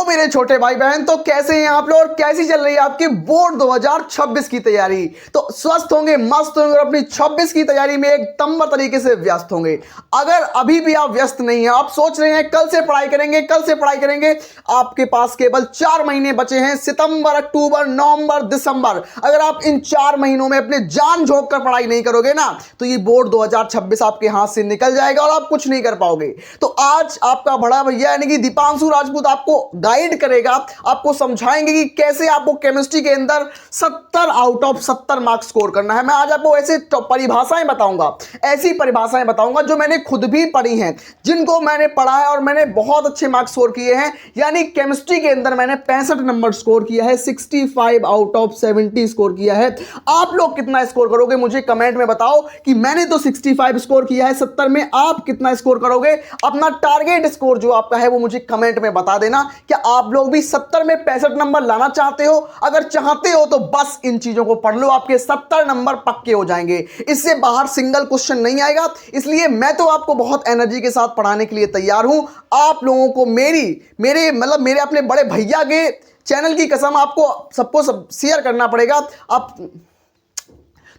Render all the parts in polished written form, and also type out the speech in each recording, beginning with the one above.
मेरे छोटे भाई बहन, तो कैसे हैं आप लोग और कैसी चल रही है आपकी बोर्ड 2026 की तैयारी। तो स्वस्थ होंगे, मस्त होंगे और अपनी 26 की तैयारी में एक तम्बर तरीके से व्यस्त होंगे। अगर अभी भी आप व्यस्त नहीं हैं, आप सोच रहे हैं कल से पढ़ाई करेंगे, कल से पढ़ाई करेंगे, आपके पास केवल 4 महीने बचे हैं, सितंबर, अक्टूबर, नवंबर, दिसंबर। अगर आप इन 4 महीनों में अपने जान झोंक कर पढ़ाई नहीं करोगे ना, तो ये बोर्ड 2026 आपके हाथ से निकल जाएगा और आप कुछ नहीं कर पाओगे। तो आज आपका बड़ा भैया यानी कि दीपांशु राजपूत आपको गाइड करेगा, आपको समझाएंगे कि कैसे आपको केमिस्ट्री के अंदर 70 आउट ऑफ 70 मार्क्स स्कोर करना है। मैं आज आपको ऐसे परिभाषाएं बताऊंगा, ऐसी परिभाषाएं बताऊंगा जो मैंने खुद भी पढ़ी हैं, जिनको मैंने पढ़ा है और मैंने बहुत अच्छे मार्क्स स्कोर किए हैं। यानी केमिस्ट्री के अंदर मैंने 65 नंबर स्कोर किया है, 65 आउट ऑफ 70 स्कोर किया है। आप लोग कितना स्कोर करोगे मुझे कमेंट में बताओ कि मैंने तो 65 स्कोर किया है 70 में, आप कितना स्कोर करोगे। अपना टारगेट स्कोर जो आपका है वो मुझे कमेंट में बता देना। क्या आप लोग भी 70 में 65 नंबर लाना चाहते हो? अगर चाहते हो तो बस इन चीजों को पढ़ लो, आपके 70 नंबर पक्के हो जाएंगे। इससे बाहर सिंगल क्वेश्चन नहीं आएगा। इसलिए मैं तो आपको बहुत एनर्जी के साथ पढ़ाने के लिए तैयार हूं। आप लोगों को मेरे अपने बड़े भैया के चैनल की कसम आपको सबको शेयर करना पड़ेगा।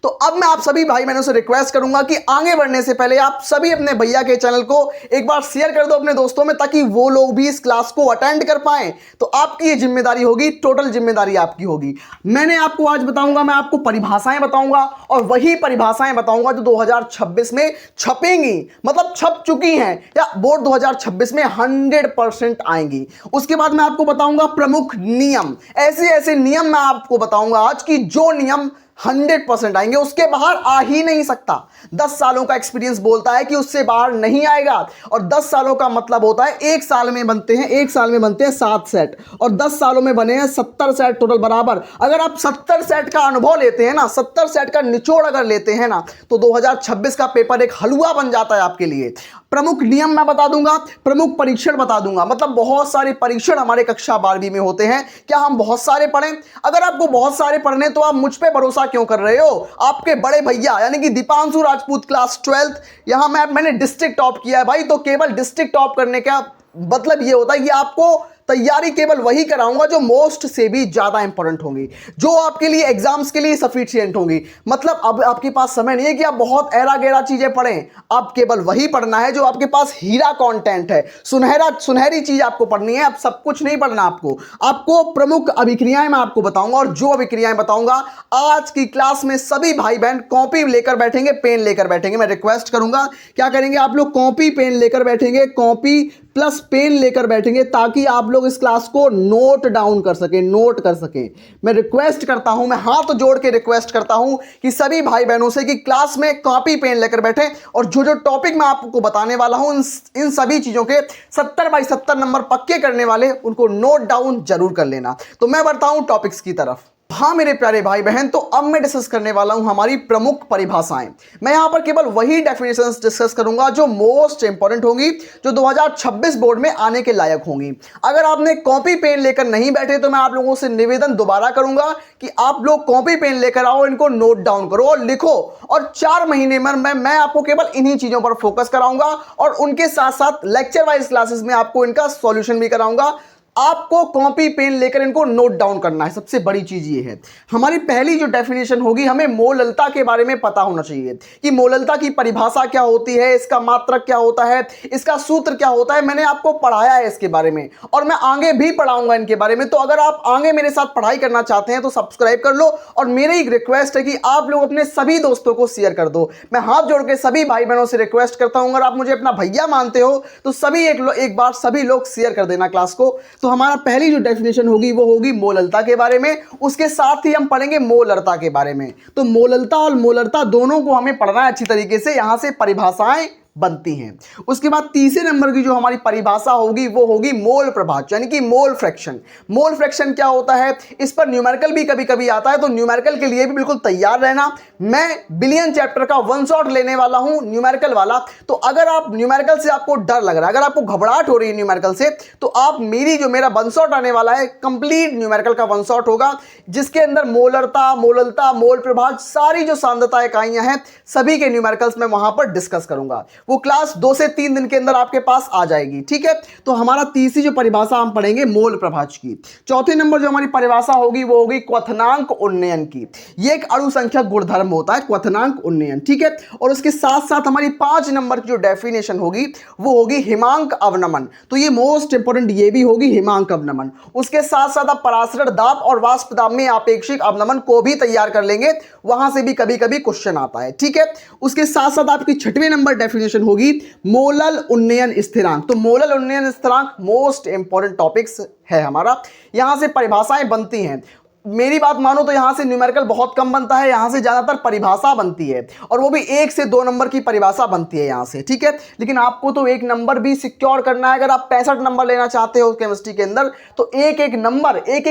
तो अब मैं आप सभी भाई बहनों से रिक्वेस्ट करूंगा कि आगे बढ़ने से पहले आप सभी अपने भैया के चैनल को एक बार शेयर कर दो अपने दोस्तों में, ताकि वो लोग भी इस क्लास को अटेंड कर पाएं। तो आपकी ये जिम्मेदारी होगी, टोटल जिम्मेदारी आपकी होगी। मैंने आपको आज बताऊंगा, मैं आपको परिभाषाएं बताऊंगा और वही परिभाषाएं बताऊंगा जो 2026 में छपेंगी, मतलब छप चुकी हैं या बोर्ड 2026 में 100% आएंगी। उसके बाद मैं आपको बताऊंगा प्रमुख नियम, ऐसे ऐसे नियम मैं आपको बताऊंगा आज की जो नियम 100% आएंगे, उसके बाहर आ ही नहीं सकता। 10 सालों का एक्सपीरियंस बोलता है कि उससे बाहर नहीं आएगा। और 10 सालों का मतलब होता है एक साल में बनते हैं 7 सेट और 10 सालों में बने हैं 70 सेट टोटल बराबर। अगर आप 70 सेट का अनुभव लेते हैं ना, 70 सेट का निचोड़ अगर लेते हैं ना, तो 2026 का पेपर एक हलवा बन जाता है आपके लिए। प्रमुख नियम मैं बता दूंगा, प्रमुख परीक्षण बता दूंगा, मतलब बहुत सारे परीक्षण हमारे कक्षा 12वीं में होते हैं। क्या हम बहुत सारे पढ़ें? अगर आपको बहुत सारे पढ़ने तो आप मुझ पे भरोसा क्यों कर रहे हो? आपके बड़े भैया यानी कि दीपांशु राजपूत क्लास 12th, यहां मैंने डिस्ट्रिक्ट टॉप किया है भाई। तो केवल डिस्ट्रिक्ट टॉप करने का मतलब ये होता है कि आपको तैयारी केवल वही कराऊंगा जो मोस्ट से भी ज्यादा इंपॉर्टेंट होंगी, जो आपके लिए एग्जाम्स के लिए सफिशिएंट होंगी। मतलब अब आपके पास समय नहीं है कि आप बहुत ऐरा गैरा चीजें पढ़ें, आप केवल वही पढ़ना है जो आपके पास हीरा कंटेंट है, सुनहरी चीज आपको पढ़नी है। अब सब कुछ नहीं पढ़ना आपको प्रमुख अभिक्रियाएं मैं आपको बताऊंगा, और जो अभिक्रियाएं बताऊंगा आज की क्लास में सभी भाई बहन कॉपी लेकर बैठेंगे, पेन लेकर बैठेंगे। मैं रिक्वेस्ट करूंगा क्या करेंगे आप लोग, कॉपी पेन लेकर बैठेंगे, कॉपी प्लस पेन लेकर बैठेंगे, ताकि आप लोग इस क्लास को नोट डाउन कर सकें, नोट कर सकें। मैं रिक्वेस्ट करता हूं, मैं हाथ जोड़ के रिक्वेस्ट करता हूं कि सभी भाई बहनों से कि क्लास में कॉपी पेन लेकर बैठें और जो जो टॉपिक मैं आपको बताने वाला हूं इन सभी चीजों के 70 बाई 70 नंबर पक्के करने वाले उनको नोट डाउन जरूर कर लेना। तो मैं बढ़ता हूं टॉपिक्स की तरफ। हाँ मेरे प्यारे भाई बहन, तो अब मैं डिस्कस करने वाला हूं हमारी प्रमुख परिभाषाएं। मैं यहां पर केवल वही डेफिनेशंस डिस्कस करूंगा जो मोस्ट इंपॉर्टेंट होंगी, जो 2026 बोर्ड में आने के लायक होंगी। अगर आपने कॉपी पेन लेकर नहीं बैठे तो मैं आप लोगों से निवेदन दोबारा करूंगा कि आप लोग कॉपी पेन लेकर आओ, इनको नोट डाउन करो और लिखो। और 4 महीने में मैं आपको केवल इन्हीं चीजों पर फोकस कराऊंगा और उनके साथ साथ लेक्चर वाइज क्लासेस में आपको इनका सॉल्यूशन भी कराऊंगा। आपको कॉपी पेन लेकर इनको नोट डाउन करना है। सबसे बड़ी चीज ये है, हमारी पहली जो डेफिनेशन होगी, हमें मोललता के बारे में पता होना चाहिए कि मोललता की परिभाषा क्या होती है, इसका मात्रक क्या होता है, इसका सूत्र क्या होता है। मैंने आपको पढ़ाया है इसके बारे में और मैं आगे भी पढ़ाऊंगा इनके बारे में। तो अगर आप आगे मेरे साथ पढ़ाई करना चाहते हैं तो सब्सक्राइब कर लो, और मेरी एक रिक्वेस्ट है कि आप लोग अपने सभी दोस्तों को शेयर कर दो। मैं हाथ जोड़ के सभी भाई बहनों से रिक्वेस्ट करता हूं, अगर आप मुझे अपना भैया मानते हो तो सभी एक बार सभी लोग शेयर कर देना क्लास को। तो हमारा पहली जो डेफिनेशन होगी वो होगी मोललता के बारे में, उसके साथ ही हम पढ़ेंगे मोलरता के बारे में। तो मोललता और मोलरता दोनों को हमें पढ़ना है अच्छी तरीके से, यहां से परिभाषाएं बनती हैं। उसके बाद तीसरे नंबर की जो हमारी परिभाषा होगी वो होगी मोल प्रभाज्य, यानी कि मोल फ्रैक्शन। मोल फ्रैक्शन क्या होता है, इस पर न्यूमेरिकल भी कभी कभी आता है, तो न्यूमेरिकल के लिए भी बिल्कुल तैयार रहना। मैं बिलियन चैप्टर का 1 शॉट लेने वाला हूं, न्यूमेरिकल वाला। तो अगर आप न्यूमेरिकल से आपको डर लग रहा है, अगर आपको घबराहट हो रही है न्यूमेरिकल से, तो आप मेरा 1 शॉट आने वाला है, कंप्लीट न्यूमेरिकल का 1 शॉट होगा, जिसके अंदर मोलरता, मोललता, मोल प्रभाज्य, सारी जो सांद्रता इकाइयां हैं सभी के न्यूमेरिकल्स में वहां पर डिस्कस करूंगा। वो क्लास 2 से 3 दिन के अंदर आपके पास आ जाएगी। ठीक है, तो हमारा तीसरी जो परिभाषा हम पढ़ेंगे मोल प्रभाज्य की। चौथे नंबर जो हमारी परिभाषा होगी वो होगी क्वथनांक उन्नयन की। ये एक अणु संख्या गुणधर्म होता है क्वथनांक उन्नयन। ठीक है, और उसके साथ साथ हमारी 5 नंबर की जो डेफिनेशन होगी वो होगी हिमांक अवनमन। तो ये मोस्ट इंपोर्टेंट ये भी होगी हिमांक अवनमन। उसके साथ साथ आप परासरण दाब और वाष्प दाब में आपेक्षिक अवनमन को भी तैयार कर लेंगे, वहां से भी कभी कभी क्वेश्चन आता है। ठीक है, उसके साथ साथ आपकी 6वें नंबर डेफिनेशन होगी मोलल उन्नयन स्थिरांक। तो मोलल उन्नयन स्थिरांक मोस्ट इंपोर्टेंट टॉपिक्स है हमारा, यहां से परिभाषाएं बनती हैं। मेरी बात मानो तो यहां से न्यूमेरिकल बहुत कम बनता है, यहां से ज्यादातर परिभाषा बनती है, और वो भी 1 से 2 नंबर की परिभाषा बनती है यहां से। ठीक है, लेकिन आपको तो 1 नंबर भी सिक्योर करना है। अगर आप 65 नंबर लेना चाहते हो केमिस्ट्री के अंदर तो एक एक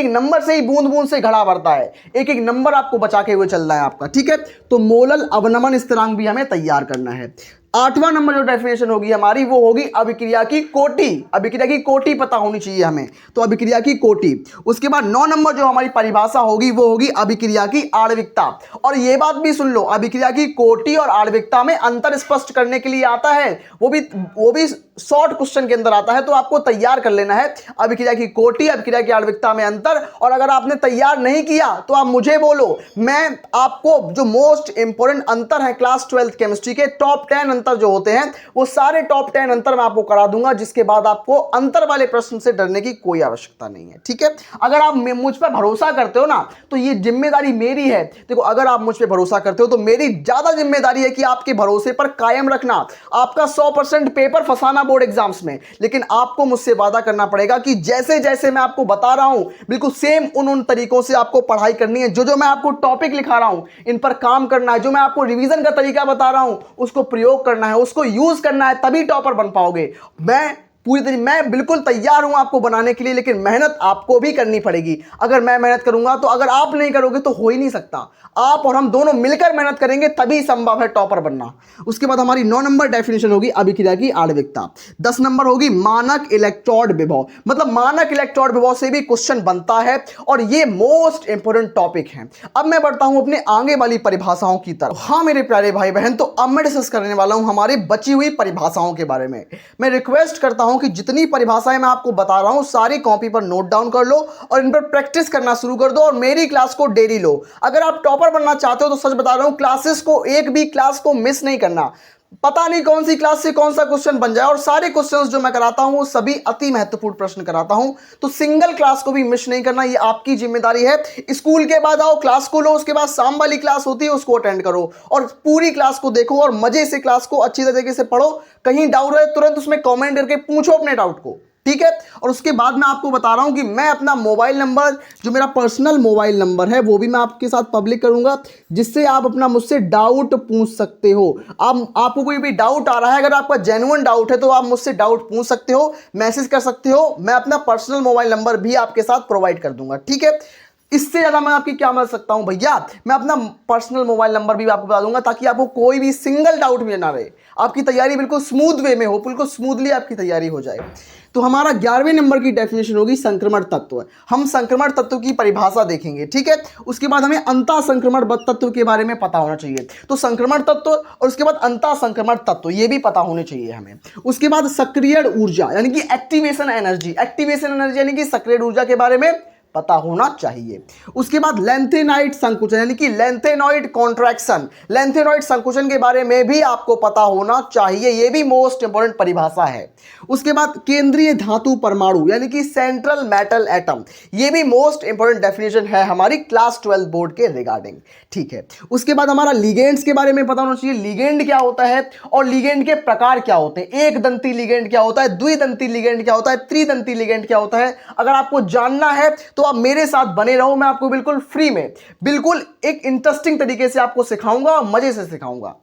नंबर से ही बूंद बूंद से घड़ा भरता है, एक एक नंबर आपको बचा के हुए चल रहा है आपका। ठीक है, तो मोलल अवनमन स्थिरांक भी हमें तैयार करना है। 8वां नंबर जो डेफिनेशन होगी हमारी वो होगी अभिक्रिया की कोटि। अभिक्रिया की कोटि पता होनी चाहिए हमें, तो अभिक्रिया की कोटि। उसके बाद 9 नंबर जो हमारी परिभाषा होगी वो होगी अभिक्रिया की आणविकता। और ये बात भी सुन लो, अभिक्रिया की कोटि और आणविकता में अंतर स्पष्ट करने के लिए आता है, वो भी शॉर्ट क्वेश्चन के अंदर आता है, तो आपको तैयार कर लेना है अभिक्रिया की कोटि, अभिक्रिया की आणविकता में अंतर। और अगर आपने तैयार नहीं किया तो आप मुझे बोलो, मैं आपको जो मोस्ट इंपोर्टेंट अंतर है क्लास 12th केमिस्ट्री के टॉप 10 अंतर जो होते हैं वो सारे टॉप 10 अंतर मैं आपको करा दूंगा, जिसके बाद आपको अंतर वाले प्रश्न से डरने की कोई आवश्यकता नहीं है। ठीक है, अगर आप मुझ पर भरोसा करते हो ना तो ये जिम्मेदारी मेरी है। देखो, अगर आप मुझ पर भरोसा करते हो तो मेरी ज्यादा जिम्मेदारी है कि आपके भरोसे पर कायम रखना, आपका 100% पेपर फंसाना बोर्ड एग्जाम्स में। लेकिन आपको मुझसे वादा करना पड़ेगा कि जैसे जैसे मैं आपको बता रहा हूं बिल्कुल सेम उन तरीकों से आपको पढ़ाई करनी है। जो मैं आपको टॉपिक लिखा रहा हूं इन पर काम करना है, जो मैं आपको रिवीजन का तरीका बता रहा हूं उसको प्रयोग करना है, उसको यूज करना है, तभी टॉपर बन पाओगे। मैं बिल्कुल तैयार हूं आपको बनाने के लिए, लेकिन मेहनत आपको भी करनी पड़ेगी। अगर मैं मेहनत करूंगा तो अगर आप नहीं करोगे तो हो ही नहीं सकता। आप और हम दोनों मिलकर मेहनत करेंगे तभी संभव है टॉपर बनना। उसके बाद हमारी 9 नंबर डेफिनेशन होगी अभिक्रिया की आणविकता। 10 नंबर होगी मानक इलेक्ट्रोड विभव। मतलब मानक इलेक्ट्रोड विभव से भी क्वेश्चन बनता है और ये मोस्ट इंपोर्टेंट टॉपिक है। अब मैं बढ़ता हूं अपने आगे वाली परिभाषाओं की तरफ। हाँ मेरे प्यारे भाई बहन, तो अब मैं डिस्कस करने वाला हूं हमारी बची हुई परिभाषाओं के बारे में। मैं रिक्वेस्ट करता हूं कि जितनी परिभाषाएं मैं आपको बता रहा हूं सारी कॉपी पर नोट डाउन कर लो और इन पर प्रैक्टिस करना शुरू कर दो और मेरी क्लास को डेली लो। अगर आप टॉपर बनना चाहते हो तो सच बता रहा हूं क्लासेस को, एक भी क्लास को मिस नहीं करना। पता नहीं कौन सी क्लास से कौन सा क्वेश्चन बन जाए, और सारे क्वेश्चंस जो मैं कराता हूं वो सभी अति महत्वपूर्ण प्रश्न कराता हूं, तो सिंगल क्लास को भी मिस नहीं करना, ये आपकी जिम्मेदारी है। स्कूल के बाद आओ, क्लास को लो, उसके बाद शाम वाली क्लास होती है उसको अटेंड करो और पूरी क्लास को देखो और मजे से क्लास को अच्छी तरीके से पढ़ो। कहीं डाउट है तुरंत उसमें कॉमेंट करके पूछो अपने डाउट को। ठीक है, और उसके बाद मैं आपको बता रहा हूं कि मैं अपना मोबाइल नंबर, जो मेरा पर्सनल मोबाइल नंबर है, वो भी मैं आपके साथ पब्लिक करूंगा, जिससे आप अपना मुझसे डाउट पूछ सकते हो। आपको कोई भी डाउट आ रहा है, अगर आपका जेन्युइन डाउट है तो आप मुझसे डाउट पूछ सकते हो, मैसेज कर सकते हो। मैं अपना पर्सनल मोबाइल नंबर भी आपके साथ प्रोवाइड कर दूंगा। ठीक है, इससे ज्यादा मैं आपकी क्या मदद सकता हूं भैया? मैं अपना पर्सनल मोबाइल नंबर भी आपको बता दूंगा ताकि आपको कोई भी सिंगल डाउट भी ना रहे, आपकी तैयारी बिल्कुल स्मूथ वे में हो, बिल्कुल स्मूथली आपकी तैयारी हो जाए। तो हमारा 11वें नंबर की डेफिनेशन होगी संक्रमण तत्व। हम संक्रमण तत्व की परिभाषा देखेंगे। ठीक है, उसके बाद हमें अंतः संक्रमण तत्व के बारे में पता होना चाहिए। तो संक्रमण तत्व और उसके बाद अंतः संक्रमण तत्व ये भी पता होने चाहिए हमें। उसके बाद सक्रियण ऊर्जा यानी कि एक्टिवेशन एनर्जी यानी कि सक्रियण ऊर्जा के बारे में पता होना चाहिए। उसके बाद लेंथेनाइड संकुचन यानी कि लेंथेनॉइड कॉन्ट्रैक्शन, लेंथेनॉइड संकुचन के बारे में भी आपको पता होना चाहिए, यह भी मोस्ट इंपोर्टेंट परिभाषा है। उसके बाद केंद्रीय धातु परमाणु यानी कि सेंट्रल मेटल एटम, यह भी मोस्ट इंपोर्टेंट डेफिनेशन है हमारी क्लास 12 बोर्ड के रिगार्डिंग। ठीक है, उसके बाद हमारा लिगेंड्स के बारे में पता होना चाहिए, लिगेंड क्या होता है और लिगेंड के प्रकार क्या होते हैं। एक दंती लिगेंड क्या होता है, द्विदंती लिगेंड क्या होता है, त्रिदंती लिगेंड क्या होता है। अगर आपको जानना है तो आप मेरे साथ बने रहो, मैं आपको बिल्कुल फ्री में, बिल्कुल एक इंटरेस्टिंग तरीके से आपको सिखाऊंगा और मजे से सिखाऊंगा।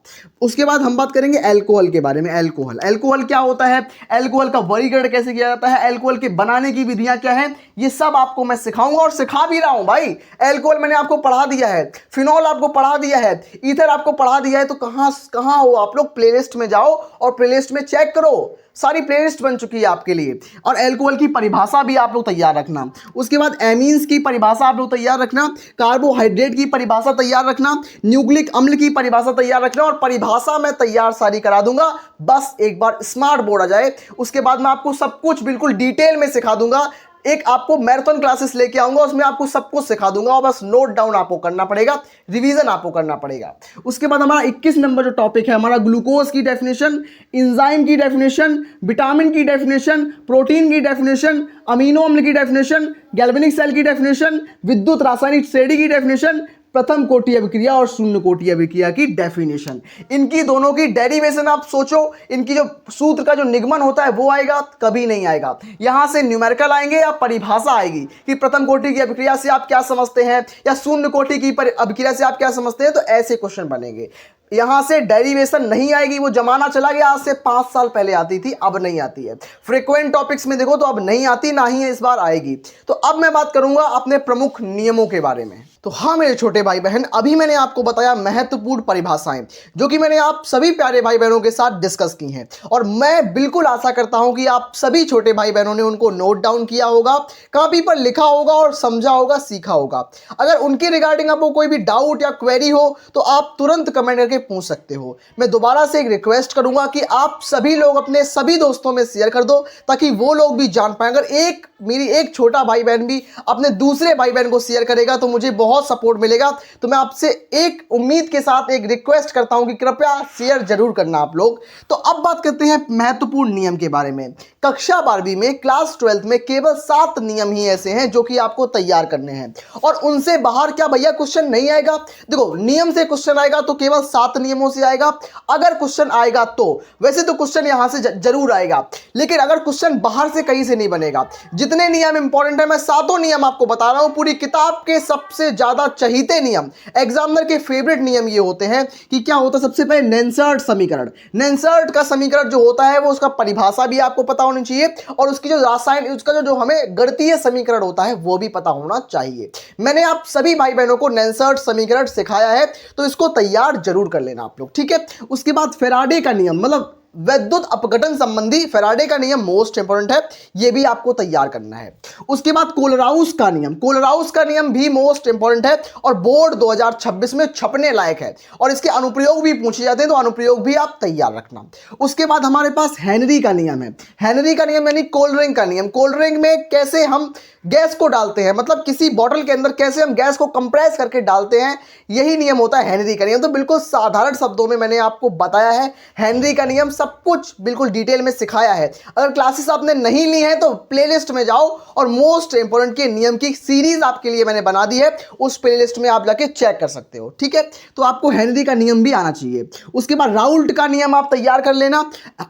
उसके बाद हम बात करेंगे अल्कोहल के बारे में। अल्कोहल क्या होता है, अल्कोहल का वर्गीकरण कैसे किया जाता है, अल्कोहल के बनाने की विधियां क्या हैं, ये सब आपको मैं सिखाऊंगा और सिखा भी रहा हूं भाई। अल्कोहल मैंने आपको पढ़ा दिया है, फिनॉल आपको पढ़ा दिया है, ईथर आपको पढ़ा दिया है, तो कहां हो आप लोग? प्लेलिस्ट में जाओ और प्लेलिस्ट में चेक करो, सारी प्लेलिस्ट बन चुकी है आपके लिए। और अल्कोहल की परिभाषा भी आप लोग तैयार रखना। उसके बाद एमीन्स की परिभाषा आप लोग तैयार रखना, कार्बोहाइड्रेट की परिभाषा तैयार रखना, न्यूक्लिक अम्ल की परिभाषा तैयार रखना, और परिभाषा मैं तैयार सारी करा दूंगा। बस एक बार स्मार्ट बोर्ड आ जाए, उसके बाद मैं आपको सब कुछ बिल्कुल डिटेल में सिखा दूंगा। एक आपको मैराथन क्लासेस लेके आऊंगा, उसमें आपको सब कुछ सिखा दूंगा, और बस नोट डाउन आपको करना पड़ेगा, रिवीजन आपको करना पड़ेगा। उसके बाद हमारा 21 नंबर जो टॉपिक है हमारा, ग्लूकोज की डेफिनेशन, एंजाइम की डेफिनेशन, विटामिन की डेफिनेशन, प्रोटीन की डेफिनेशन, अमीनो अम्ल की डेफिनेशन, गैल्वेनिक सेल की डेफिनेशन, विद्युत रासायनिक श्रेणी की डेफिनेशन, प्रथम कोटि अभिक्रिया और शून्य कोटि अभिक्रिया की डेफिनेशन। इनकी दोनों की डेरिवेशन आप सोचो, इनकी जो सूत्र का जो निगमन होता है वो आएगा, कभी नहीं आएगा। यहां से न्यूमेरिकल आएंगे या परिभाषा आएगी कि प्रथम कोटि की अभिक्रिया से आप क्या समझते हैं, या शून्य कोटि की अभिक्रिया से आप क्या समझते हैं, तो ऐसे क्वेश्चन बनेंगे। यहां से डेरिवेशन नहीं आएगी, वो जमाना चला गया, आज से 5 साल पहले आती थी, अब नहीं आती है। फ्रीक्वेंट टॉपिक्स में देखो तो अब नहीं आती, ना ही इस बार आएगी। तो अब मैं बात करूंगा अपने प्रमुख नियमों के बारे में। तो हाँ मेरे छोटे भाई बहन, अभी मैंने आपको बताया महत्वपूर्ण परिभाषाएं, जो कि मैंने आप सभी प्यारे भाई बहनों के साथ डिस्कस की हैं, और मैं बिल्कुल आशा करता हूं कि आप सभी छोटे भाई बहनों ने उनको नोट डाउन किया होगा, कॉपी पर लिखा होगा और समझा होगा, सीखा होगा। अगर उनके रिगार्डिंग आपको कोई भी डाउट या क्वेरी हो तो आप तुरंत कमेंट करके पूछ सकते हो। मैं दोबारा से एक रिक्वेस्ट करूंगा कि आप सभी लोग अपने सभी दोस्तों में शेयर कर दो, ताकि वो लोग भी जान पाए। अगर मेरी एक छोटा भाई बहन भी अपने दूसरे भाई बहन को शेयर करेगा तो मुझे बहुत सपोर्ट मिलेगा। तो मैं आपसे एक उम्मीद के साथ एक रिक्वेस्ट करता हूं कि कृपया शेयर जरूर करना आप लोग। तो अब बात करते हैं महत्वपूर्ण नियम के बारे में। कक्षा 12वीं में, क्लास 12th में केवल 7 नियम ही ऐसे हैं जो कि आपको तैयार करने हैं, और उनसे बाहर क्या भैया क्वेश्चन नहीं आएगा? देखो, नियम से क्वेश्चन आएगा तो केवल 7 नियमों से आएगा। अगर क्वेश्चन आएगा तो वैसे तो क्वेश्चन यहां से जरूर आएगा, लेकिन अगर क्वेश्चन बाहर से कहीं से नहीं बनेगा। जितने नियम इंपॉर्टेंट है, मैं 7 नियम आपको बता रहा हूं, पूरी किताब के सबसे ज्यादा चहीते नियम, एग्जामिनर के फेवरेट नियम ये होते हैं कि क्या होता है। सबसे पहले नेंसर्ट समीकरण। नेंसर्ट का समीकरण जो होता है वो उसका परिभाषा भी आपको पता होनी चाहिए, और उसकी जो रासायनिक, उसका जो हमें गणितीय समीकरण होता है वो भी पता होना चाहिए। मैंने आप सभी भाई बहनों को नेंसर्ट समीकरण सिखाया है, तो इसको तैयार जरूर कर लेना आप लोग, ठीक है। उसके बाद फैराडे का नियम, मतलब वैद्युत अपघटन संबंधी फैराडे का नियम मोस्ट इंपोर्टेंट है, यह भी आपको तैयार करना है। उसके बाद कोलराउस का नियम, कोलराउस का नियम भी मोस्ट इंपोर्टेंट है, और बोर्ड 2026 में छपने लायक है, और इसके अनुप्रयोग भी पूछे जाते हैं, तो अनुप्रयोग भी आप तैयार रखना। उसके बाद हमारे पास हेनरी का नियम है। हेनरी का नियम यानी कोल्ड ड्रिंक का नियम। कोल्ड ड्रिंक में कैसे हम गैस को डालते हैं, मतलब किसी बॉटल के अंदर कैसे हम गैस को कंप्रेस करके डालते हैं, यही नियम होता है हेनरी का नियम। तो बिल्कुल साधारण शब्दों में मैंने आपको बताया है हेनरी का नियम, सब कुछ बिल्कुल डिटेल में सिखाया है। अगर क्लासेस आपने नहीं ली हैं तो प्लेलिस्ट में जाओ, और मोस्ट इंपोर्टेंट के नियम की सीरीज आपके लिए मैंने बना दी है, उस प्लेलिस्ट में आप जाके चेक कर सकते हो, ठीक है। तो आपको हेनरी का नियम भी आना चाहिए। उसके बाद राउल्ट का नियम आप तैयार कर लेना।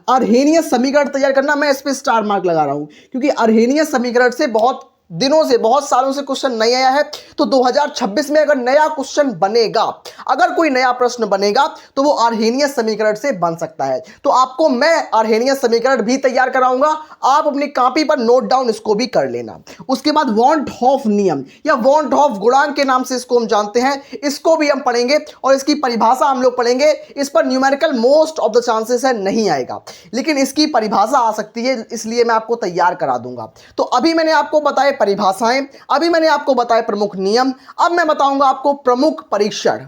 अर्हेनियस समीकरण तैयार करना, मैं इस पे स्टार मार्क लगा रहा हूं, क्योंकि अर्हेनियस समीकरण से बहुत दिनों से, बहुत सालों से क्वेश्चन नहीं आया है। तो 2026 में अगर नया क्वेश्चन बनेगा, अगर कोई नया प्रश्न बनेगा तो वो अर्हेनियस समीकरण से बन सकता है। तो आपको मैं अर्हेनियस समीकरण भी तैयार कराऊंगा, आप अपनी कॉपी पर नोट डाउन इसको भी कर लेना। उसके बाद वॉन हॉफ नियम या वॉन हॉफ गुणांक के नाम से इसको हम जानते हैं, इसको भी हम पढ़ेंगे, और इसकी परिभाषा हम लोग पढ़ेंगे। इस पर numerical most of the chances है नहीं आएगा, लेकिन इसकी परिभाषा आ सकती है, इसलिए मैं आपको तैयार करा दूंगा। तो अभी मैंने आपको बताया परिभाषाएं, अभी मैंने आपको बताया प्रमुख नियम, अब मैं बताऊंगा आपको प्रमुख परीक्षण।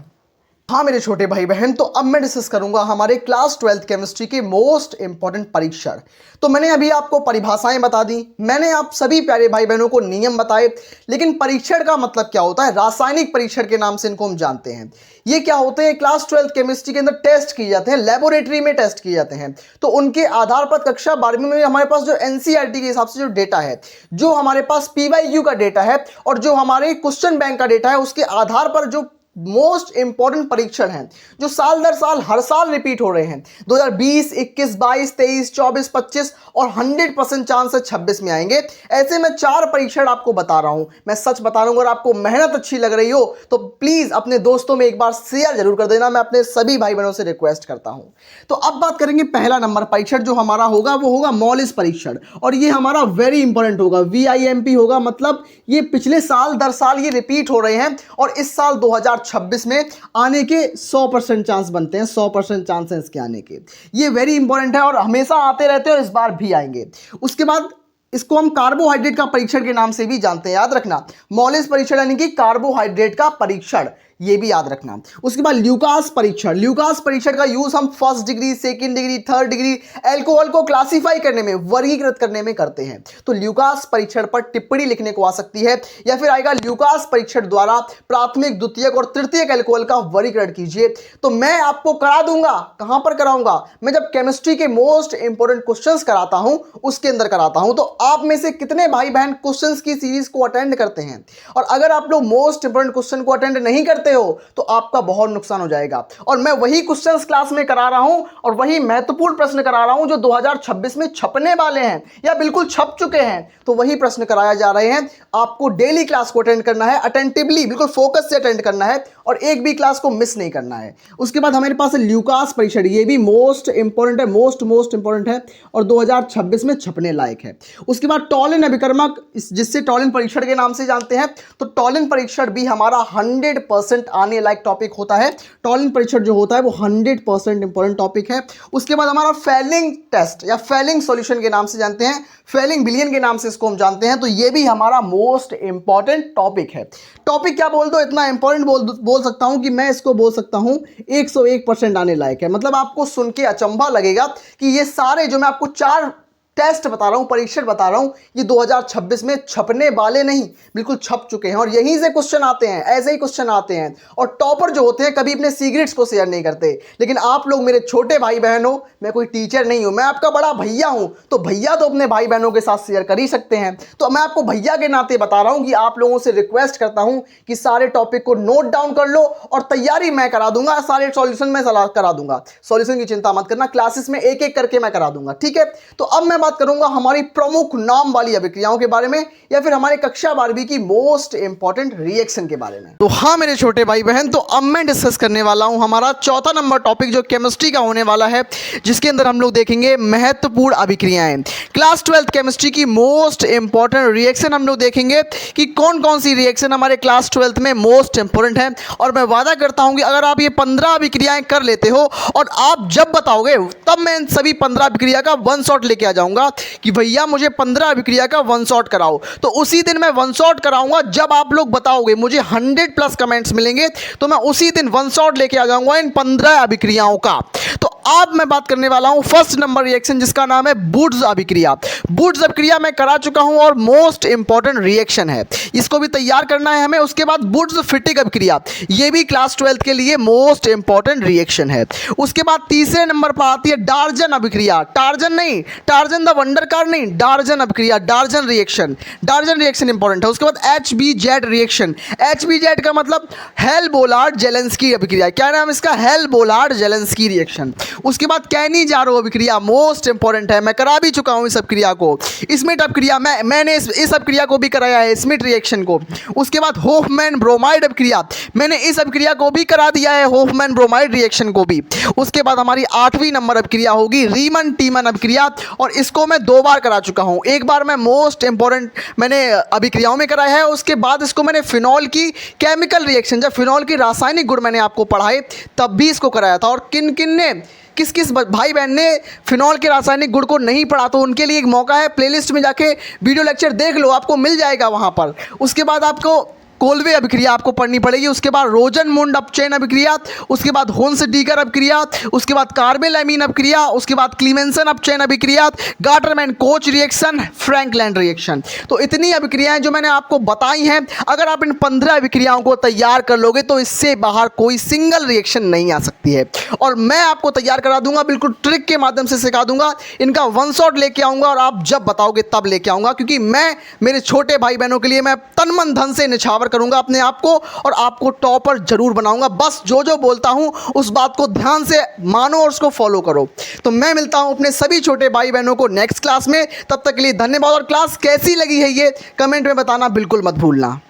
हाँ मेरे छोटे भाई बहन, तो अब मैं डिस्कस करूंगा हमारे क्लास 12th केमिस्ट्री के मोस्ट इंपॉर्टेंट परीक्षण। तो मैंने अभी आपको परिभाषाएं बता दी, मैंने आप सभी प्यारे भाई बहनों को नियम बताए, लेकिन परीक्षण का मतलब क्या होता है? रासायनिक परीक्षण के नाम से इनको हम जानते हैं। ये क्या होते हैं? क्लास 12th केमिस्ट्री के अंदर टेस्ट किए जाते हैं, लेबोरेटरी में टेस्ट किए जाते हैं। तो उनके आधार पर कक्षा 12वीं में हमारे पास जो एनसीईआरटी के हिसाब से जो डेटा है, जो हमारे पास पीवाईक्यू का डेटा है, और जो हमारे क्वेश्चन बैंक का डेटा है, उसके आधार पर जो मोस्ट इंपॉर्टेंट परीक्षण हैं, जो साल दर साल हर साल रिपीट हो रहे हैं, 2020, 21, 22, 23, 24, 25 और 100% चांस है 26 में आएंगे। ऐसे में 4 परीक्षण आपको बता रहा हूं, मैं सच बता रहा हूं। अगर आपको मेहनत अच्छी लग रही हो तो प्लीज अपने दोस्तों में एक बार शेयर जरूर कर देना, मैं अपने सभी भाई बहनों से रिक्वेस्ट करता हूं। तो अब बात करेंगे पहला नंबर परीक्षण जो हमारा होगा, वो होगा मॉलिस परीक्षण, और ये हमारा वेरी इंपॉर्टेंट होगा, VIMP होगा, मतलब ये पिछले साल दर साल ये रिपीट हो रहे हैं, और इस साल 2026 में आने के 100% चांस बनते हैं, 100% चांस है इसके आने के। ये वेरी इंपॉर्टेंट है और हमेशा आते रहते हैं, और इस बार भी आएंगे। उसके बाद इसको हम कार्बोहाइड्रेट का परीक्षण के नाम से भी जानते हैं, याद रखना। मॉलिस परीक्षण यानी कि कार्बोहाइड्रेट का परीक्षण, ये भी याद रखना। उसके बाद ल्यूकास परीक्षण, ल्यूकास परीक्षण का यूज हम first degree, second degree, third degree alcohol को क्लासिफाई करने में, वर्गीकृत करने में करते हैं। तो ल्यूकास परीक्षण पर टिप्पणी लिखने को आ सकती है, या फिर आएगा ल्यूकास परीक्षण द्वारा प्राथमिक, द्वितीयक और तृतीयक अल्कोहल का वर्गीकरण कीजिए। तो मैं आपको करा दूंगा, कहां पर कराऊंगा, मैं जब केमिस्ट्री के मोस्ट इंपोर्टेंट क्वेश्चंस कराता हूं उसके अंदर कराता हूं। तो आप में से कितने भाई बहन क्वेश्चंस की सीरीज को अटेंड करते हैं? और अगर आप लोग मोस्ट इंपोर्टेंट क्वेश्चन को अटेंड नहीं करते हो तो आपका बहुत नुकसान हो जाएगा। और मैं वही क्वेश्चंस क्लास में करा रहा हूं और वही महत्वपूर्ण प्रश्न करा रहा हूं जो 2026 में छपने वाले हैं या बिल्कुल छप चुके हैं। तो वही प्रश्न कराया जा रहे हैं। आपको डेली क्लास को अटेंड करना है, अटेंटिवली, बिल्कुल फोकस से अटेंड करना है और एक भी क्लास को मिस नहीं करना है। उसके बाद हमारे पास ल्यूकास परीक्षण, ये भी मोस्ट इंपोर्टेंट है, मोस्ट इंपोर्टेंट है और 2026 में छपने लायक है। उसके बाद टॉलिन अभिकर्मक, जिससे टॉलिन परीक्षण के नाम से जानते हैं, तो टॉलिन परीक्षण भी हमारा 100% आने लायक टॉपिक होता है। टॉलिन परीक्षण जो होता है वो 100% इंपोर्टेंट टॉपिक है। उसके बाद हमारा फेलिंग टेस्ट या फेलिंग सॉल्यूशन के नाम से जानते हैं, फेलिंग बिलियन के नाम से इसको हम जानते हैं। तो ये भी हमारा मोस्ट इंपॉर्टेंट टॉपिक है। टॉपिक क्या बोल दो, इतना इंपॉर्टेंट बोल सकता हूं कि मैं इसको बोल सकता हूं 101% आने लायक है। मतलब आपको सुन के अचंभा लगेगा कि ये सारे जो मैं आपको 4 टेस्ट बता रहा हूं, परीक्षण बता रहा हूं, ये 2026 में छपने वाले नहीं, बिल्कुल छप चुके हैं और यहीं से क्वेश्चन आते हैं, ऐसे ही क्वेश्चन आते हैं। और टॉपर जो होते हैं कभी अपने सीक्रेट्स को शेयर नहीं करते, लेकिन आप लोग मेरे छोटे भाई बहन हो, मैं कोई टीचर नहीं हूं, मैं आपका बड़ा भैया हूं। तो भैया तो अपने भाई बहनों के साथ शेयर कर ही सकते हैं। तो मैं आपको भैया के नाते बता रहा हूं कि आप लोगों से रिक्वेस्ट करता हूं कि सारे टॉपिक को नोट डाउन कर लो और तैयारी मैं करा दूंगा, सारे सॉल्यूशन मैं करा दूंगा। सॉल्यूशन की चिंता मत करना, क्लासेस में एक एक करके मैं करा दूंगा, ठीक है। तो अब मैं बात करूंगा हमारी प्रमुख नाम वाली अभिक्रियाओं के बारे में या फिर हमारे कक्षा 12वीं की मोस्ट इंपॉर्टेंट रिएक्शन के बारे में। तो हाँ मेरे छोटे भाई बहन, तो अब मैं डिस्कस करने वाला हूं हमारा चौथा नंबर टॉपिक जो केमिस्ट्री का होने वाला है, जिसके अंदर हम लोग देखेंगे महत्वपूर्ण अभिक्रियाएं। क्लास 12 केमिस्ट्री की मोस्ट इंपॉर्टेंट रिएक्शन हम लोग देखेंगे कि कौन कौन सी रिएक्शन हमारे क्लास 12 में मोस्ट इंपॉर्टेंट है। और मैं वादा करता हूं कि अगर आप ये 15 अभिक्रियाएं कर लेते हो और आप जब बताओगे तब मैं इन सभी 15 अभिक्रिया का वन शॉट लेके आ जाऊंगा कि भैया मुझे 15 अभिक्रिया का वन शॉट कराओ। तो उसी दिन मैं वन शॉट कराऊंगा जब आप लोग बताओगे, मुझे 100+ कमेंट्स मिलेंगे तो मैं उसी दिन वन शॉट लेके आ जाऊंगा इन 15 अभिक्रियाओं का। तो अब मैं बात करने वाला हूं फर्स्ट नंबर रिएक्शन जिसका नाम है वुड्स अभिक्रिया। वुड्स अभिक्रिया मैं करा चुका हूं और मोस्ट इंपॉर्टेंट रिएक्शन है, इसको भी तैयार करना है हमें। उसके बाद वुड्स फिटिक अभिक्रिया, ये भी क्लास 12 के लिए मोस्ट इंपॉर्टेंट रिएक्शन है। उसके बाद तीसरे नंबर पर आती है डार्जन अभिक्रिया। टार्जन नहीं, टार्जन द वंडर कार नहीं, डार्जन अभिक्रिया, डार्जन रिएक्शन। डार्जन रिएक्शन इंपॉर्टेंट है। उसके बाद HBZ रिएक्शन। HBZ का मतलब हेल-बोलार्ड जेलेंस्की अभिक्रिया। क्या नाम इसका? Hello-Volhard Zelensky reaction. उसके बाद कैनी-जारो अभिक्रिया मोस्ट इंपॉर्टेंट है, मैं करा भी चुका हूं इस अभिक्रिया को। स्मिथ अभिक्रिया मैंने इस अभिक्रिया को भी कराया है, स्मिथ रिएक्शन को। उसके बाद होफमैन ब्रोमाइड अभिक्रिया, मैंने इस अभिक्रिया को भी करा दिया है, होफमैन ब्रोमाइड रिएक्शन को भी। उसके बाद हमारी 8वीं नंबर अभिक्रिया होगी रीमन टीमन अभिक्रिया और इसको मैं 2 बार करा चुका हूं। एक बार मैं मोस्ट इंपॉर्टेंट मैंने अभिक्रियाओं में कराया है, उसके बाद इसको मैंने फिनॉल की केमिकल रिएक्शन, जब फिनॉल की रासायनिक गुण मैंने आपको पढ़ाए तब भी इसको कराया था। और किन किन ने, किस किस भाई बहन ने फिनॉल के रासायनिक गुण को नहीं पढ़ा तो उनके लिए एक मौका है, प्लेलिस्ट में जाके वीडियो लेक्चर देख लो, आपको मिल जाएगा वहाँ पर। उसके बाद आपको कोल्वे अभिक्रिया आपको पढ़नी पड़ेगी। उसके बाद रोजनमुंड अपचयन अभिक्रिया, उसके बाद होन्स डीकर अभिक्रिया, उसके बाद कार्बेल-एमीन अभिक्रिया, उसके बाद क्लीमेंसन अपचयन अभिक्रिया, Gattermann coach reaction, Frankland reaction. तो इतनी अभिक्रियाएं जो मैंने आपको बताई हैं, अगर आप इन 15 अभिक्रियाओं को तैयार कर लोगे तो इससे बाहर कोई सिंगल रिएक्शन नहीं आ सकती है। और मैं आपको तैयार करा दूंगा, बिल्कुल ट्रिक के माध्यम से सिखा दूंगा, इनका वन शॉट लेके आऊंगा और आप जब बताओगे तब लेके आऊंगा, क्योंकि मैं मेरे छोटे भाई बहनों के लिए मैं तन मन धन से निछावर करूंगा अपने आप को और आपको टॉपर जरूर बनाऊंगा। बस जो जो बोलता हूं उस बात को ध्यान से मानो और उसको फॉलो करो। तो मैं मिलता हूं अपने सभी छोटे भाई बहनों को नेक्स्ट क्लास में, तब तक के लिए धन्यवाद। और क्लास कैसी लगी है ये कमेंट में बताना बिल्कुल मत भूलना।